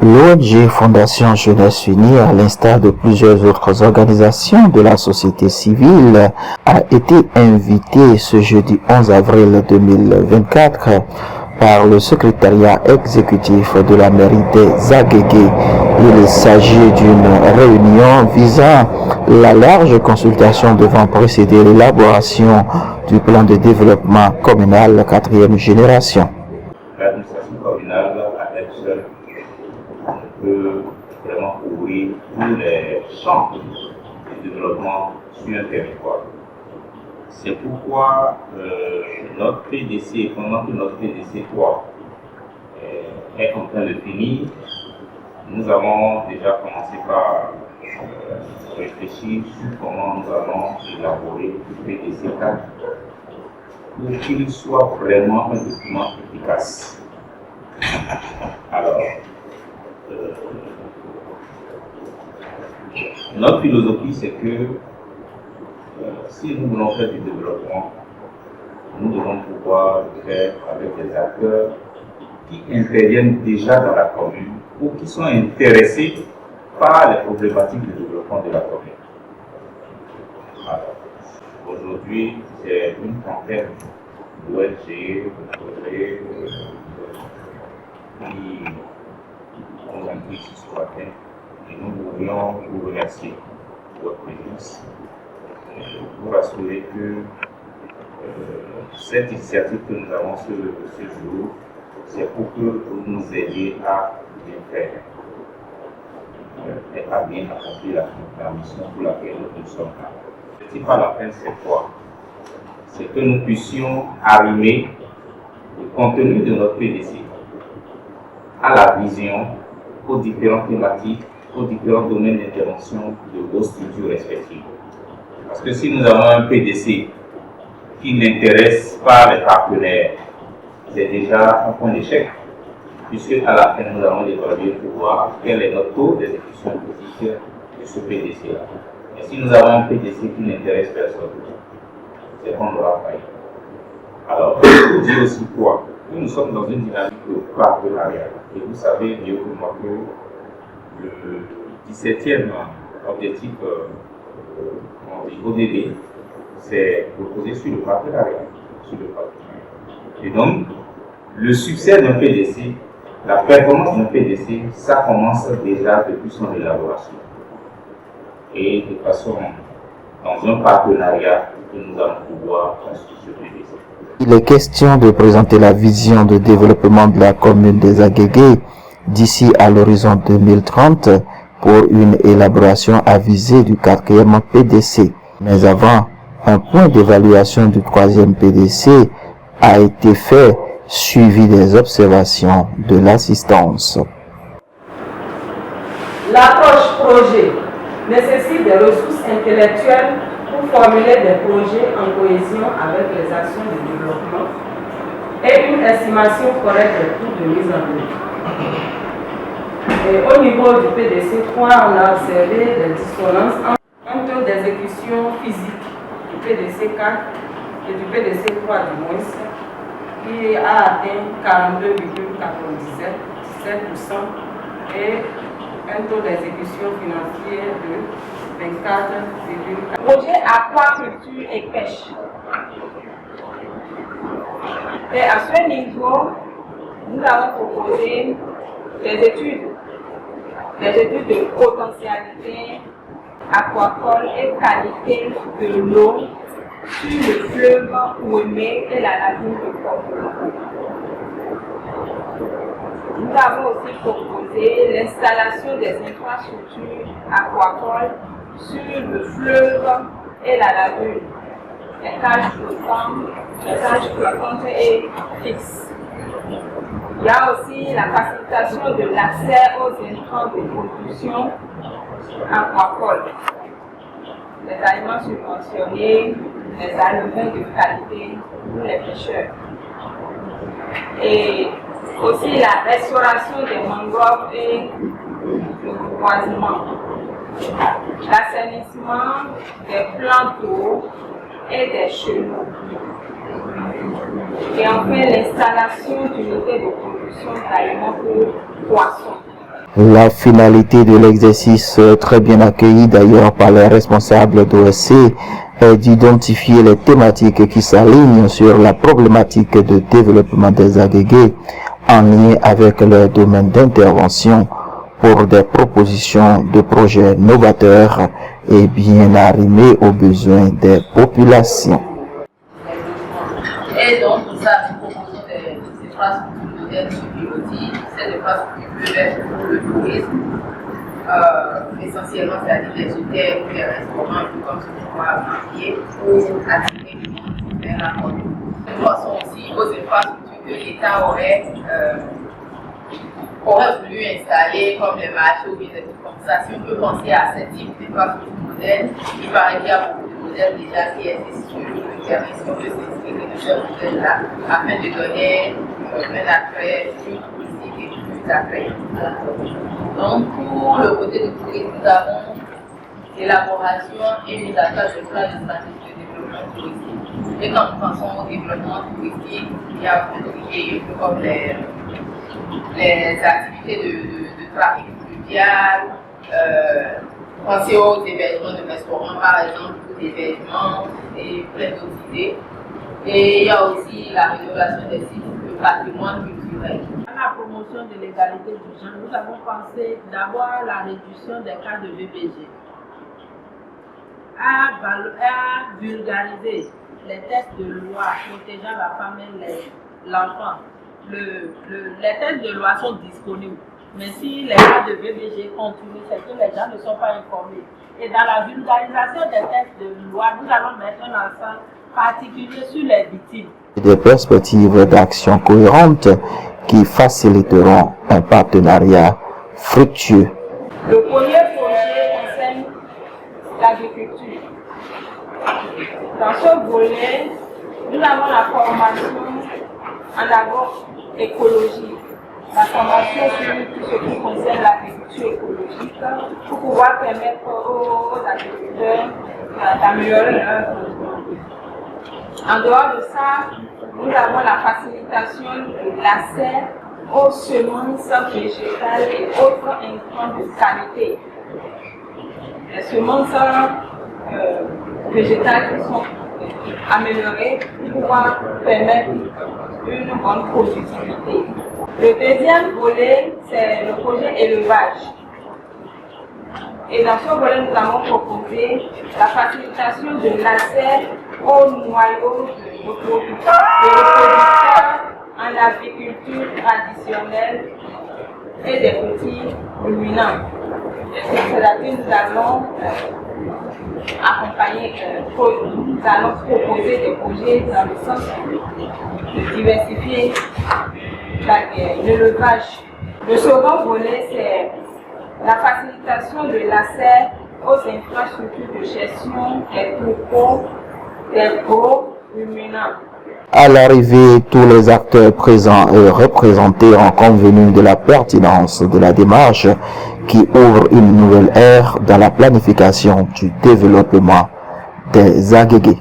L'ONG Fondation Jeunesse Unie, à l'instar de plusieurs autres organisations de la société civile, a été invitée ce jeudi 11 avril 2024 par le secrétariat exécutif de la mairie des Agégués. Il s'agit d'une réunion visant la large consultation devant précéder l'élaboration du plan de développement communal 4e génération. L'administration communale à elle seule peut vraiment couvrir tous les champs de développement sur un territoire. C'est pourquoi notre PDC, pendant que notre PDC 3 est en train de finir, nous avons déjà commencé par réfléchir sur comment nous allons élaborer le PDC 4 pour qu'il soit vraiment un document efficace. Alors, notre philosophie, c'est que si nous voulons faire du développement, nous devons pouvoir le faire avec des acteurs qui interviennent déjà dans la commune ou qui sont intéressés par les problématiques de développement de la commune. Alors, aujourd'hui, c'est une trentaine d'ONG, de projets qui nous ont pris ce matin et nous voulions vous remercier pour votre présence. Vous rassurer que cette initiative que nous avons ce jour, c'est pour que vous nous aidiez à bien faire et à bien accomplir la mission pour laquelle nous sommes là. Ce n'est pas la fin cette fois, c'est que nous puissions arrimer le contenu de notre PDC à la vision, aux différentes thématiques, aux différents domaines d'intervention de vos structures respectives. Parce que si nous avons un PDC qui n'intéresse pas les partenaires, c'est déjà un point d'échec, puisque à la fin nous allons évaluer pour voir quel est notre taux d'exécution politique de ce PDC-là. Et si nous avons un PDC qui n'intéresse personne, c'est qu'on aura failli. Alors, je vous dis aussi quoi? Nous sommes dans une dynamique de partenariat. Et vous savez mieux que moi que le 17e objectif ODD, c'est reposé sur le partenariat. Et donc, le succès d'un PDC, la performance d'un PDC, ça commence déjà depuis son élaboration. Et de façon, dans un partenariat, que nous allons pouvoir construire ce PDC. Il est question de présenter la vision de développement de la commune des Agégués d'ici à l'horizon 2030 pour une élaboration avisée du 4e PDC. Mais avant, un point d'évaluation du 3e PDC a été fait, suivi des observations de l'assistance. L'approche projet nécessite des ressources intellectuelles pour formuler des projets en cohésion avec les actions de développement et une estimation correcte des coûts de mise en œuvre. Et au niveau du PDC 3, on a observé des dissonances entre d'exécution physique du PDC 4 et du PDC 3 du moins, qui a atteint 42,97% et un taux d'exécution financière de 24,4%. Projet aquaculture et pêche. Et à ce niveau, nous avons proposé des études de potentialité aquacole et qualité de l'eau sur le fleuve Ouémé et la lagune de Porto. Nous avons aussi proposé l'installation des infrastructures aquacoles sur le fleuve et la lagune, les cages flottantes et fixes. Il y a aussi la facilitation de l'accès aux intrants de production aquacole, les aliments subventionnés, les aliments de qualité pour les pêcheurs. Et aussi la restauration des mangroves et le reboisement, l'assainissement des plans d'eau et des chenaux. Et enfin l'installation d'unités de production d'aliments pour poissons. La finalité de l'exercice, très bien accueilli d'ailleurs par les responsables d'OSC, est d'identifier les thématiques qui s'alignent sur la problématique de développement des Agégués en lien avec leur domaine d'intervention pour des propositions de projets novateurs et bien arrimés aux besoins des populations. Et donc, pour ça, nous proposons des infrastructures modernes sur pilotis. Ces infrastructures peuvent être pour le tourisme, essentiellement, c'est-à-dire des hôtels ou des restaurants, un peu comme ce qu'on voit à pied, pour attirer le monde vers la côte. Nous pensons aussi aux infrastructures que l'État aurait voulu installer, comme les marchés ou des trucs comme ça. Si on peut penser à ce type d'infrastructure moderne, il paraît qu'il y a beaucoup de modèles déjà qui existent sur le terrain. Si on peut s'inspirer de ce modèle-là, afin de donner un attrait plus touristique et plus attrayant à la côte. Donc, pour le côté du tourisme, nous avons l'élaboration et mise en place de plans de stratégie de développement touristique. Et quand nous pensons au développement touristique, il y a un peu comme les activités de trafic fluvial, penser aux événements de restaurants par exemple, ou d'événements et plein d'autres idées. Et il y a aussi la rénovation des sites de patrimoine culturel. À la promotion de l'égalité du genre, nous avons pensé d'abord à la réduction des cas de VBG, à vulgariser les textes de loi protégeant la femme et l'enfant. Les textes de loi sont disponibles, mais si les cas de VBG continuent, c'est que les gens ne sont pas informés. Et dans la vulgarisation des textes de loi, nous allons mettre un accent particulier sur les victimes. Des perspectives d'action cohérentes qui faciliteront un partenariat fructueux. Le premier projet concerne l'agriculture. Dans ce volet, nous avons la formation en agroécologie, la formation sur tout ce qui concerne l'agriculture écologique pour pouvoir permettre aux agriculteurs d'améliorer leur produits. En dehors de ça, nous avons la facilitation de l'accès aux semences végétales et autres intrants de qualité. Les semences végétales qui sont améliorées pour pouvoir permettre une bonne productivité. Le deuxième volet, c'est le projet élevage. Et dans ce volet, nous avons proposé la facilitation de l'accès aux noyaux de reproducteurs en agriculture traditionnelle et des petits ruminants. C'est là-dessus que nous allons accompagner, nous allons proposer des projets dans le sens de diversifier l'élevage. Le second volet, c'est la facilitation de l'accès aux infrastructures de gestion des troupeaux, des gros ruminants. À l'arrivée, tous les acteurs présents et représentés ont convenu de la pertinence de la démarche qui ouvre une nouvelle ère dans la planification du développement des Agégués.